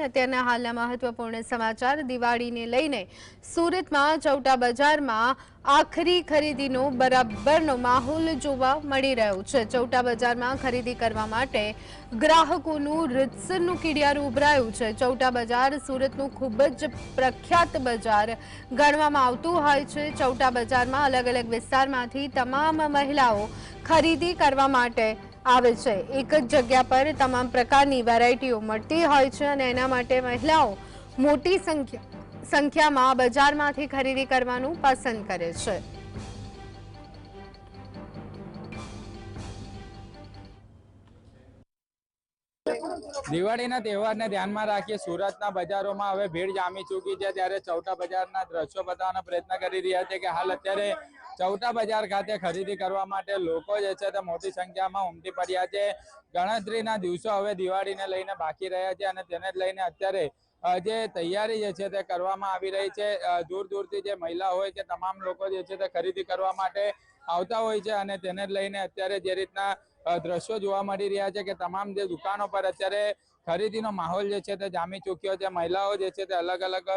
અત્યારના હાલના મહત્વપૂર્ણ સમાચાર દિવાળીને લઈને સુરતમાં ચૌટા બજારમાં આખરી ખરીદીનો બરાબરનો માહોલ જોવા મળી રહ્યો છે। ચૌટા બજારમાં ખરીદી કરવા માટે ગ્રાહકોનું રીતસરનું કીડિયારું ઉભરાયું છે। ચૌટા બજાર સુરતનું ખૂબ જ પ્રખ્યાત બજાર ગણવામાં આવતું હોય છે। ચૌટા બજારમાં અલગ અલગ વિસ્તારમાંથી તમામ મહિલાઓ ખરીદી કરવા માટે આવે છે। એક જ જગ્યા પર તમામ પ્રકારની વેરાયટીઓ મળતી હોય છે અને એના માટે મહિલાઓ મોટી સંખ્યામાં બજારમાંથી ખરીદી કરવાનું પસંદ કરે છે। દિવાળીના તહેવારને ધ્યાનમાં રાખી સુરતના બજારોમાં હવે ભીડ જામી ચૂકી છે। ત્યારે ચૌટા બજારના દ્રશ્યો બતાવવાનો પ્રયત્ન કરી રહ્યા છે કે હાલ અત્યારે ચૌટા બજાર ખાતે ખરીદી કરવા માટે લોકો જે છે તે મોટી સંખ્યામાં ઉમટી પડ્યા છે। ગણતરીના દિવસો હવે દિવાળીને લઈને બાકી રહ્યા છે અને તેને જ લઈને અત્યારે જે તૈયારી જે છે તે કરવામાં આવી રહી છે। દૂર દૂરથી જે મહિલા હોય કે તમામ લોકો જે છે તે ખરીદી કરવા માટે આવતા હોય છે અને તેને જ લઈને અત્યારે જે રીતના દ્રશ્યો જોવા મળી રહ્યા છે કે તમામ જે દુકાનો પર અત્યારે ખરીદીનો માહોલ જે છે તે જામી ચૂક્યો છે। મહિલાઓ જે છે તે અલગ અલગ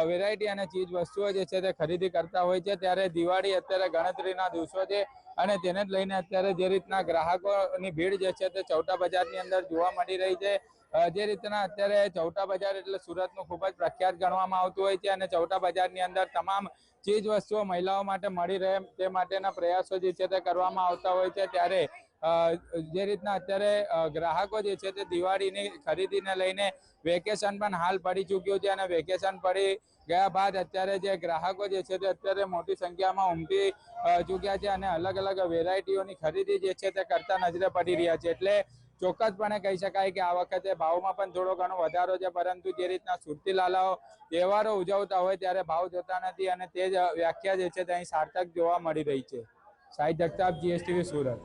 વેરાયટી અને ચીજ વસ્તુઓ જે છે તે ખરીદી કરતા હોય છે। ત્યારે દિવાળી અત્યારે ગણતરીના દિવસો છે અને તેને જ લઈને અત્યારે જે રીતના ગ્રાહકોની ભીડ જે છે તે ચૌટા બજારની અંદર જોવા મળી રહી છે। જે રીતના અત્યારે ચૌટા બજાર એટલે સુરતનું ખૂબ જ પ્રખ્યાત ગણવામાં આવતું હોય છે અને ચૌટા બજારની અંદર તમામ ચીજ વસ્તુઓ મહિલાઓ માટે મળી રહે તે માટેના પ્રયાસો જે છે તે કરવામાં આવતા હોય છે। ત્યારે જે રીતના અત્યારે ગ્રાહકો જે છે તે દિવાળીની ખરીદીને લઈને વેકેશન પણ હાલ પડી ચૂક્યું છે અને વેકેશન પડી ગયા બાદ અત્યારે જે ગ્રાહકો જે છે તે અત્યારે મોટી સંખ્યામાં ઉમટી ચૂક્યા છે અને અલગ અલગ વેરાયટીઓની ખરીદી જે છે તે કરતા નજરે પડી રહ્યા છે। એટલે ચોક્કસપણે કહી શકાય કે આ વખતે ભાવમાં પણ થોડો ઘણો વધારો છે, પરંતુ જે રીતના સુરતી લાલાઓ તહેવારો ઉજવતા હોય ત્યારે ભાવ જતા નથી અને તે જ વ્યાખ્યા જે છે તે અહીં સાર્થક જોવા મળી રહી છે। શાહિદ જગતાપ, GSTV સુરત।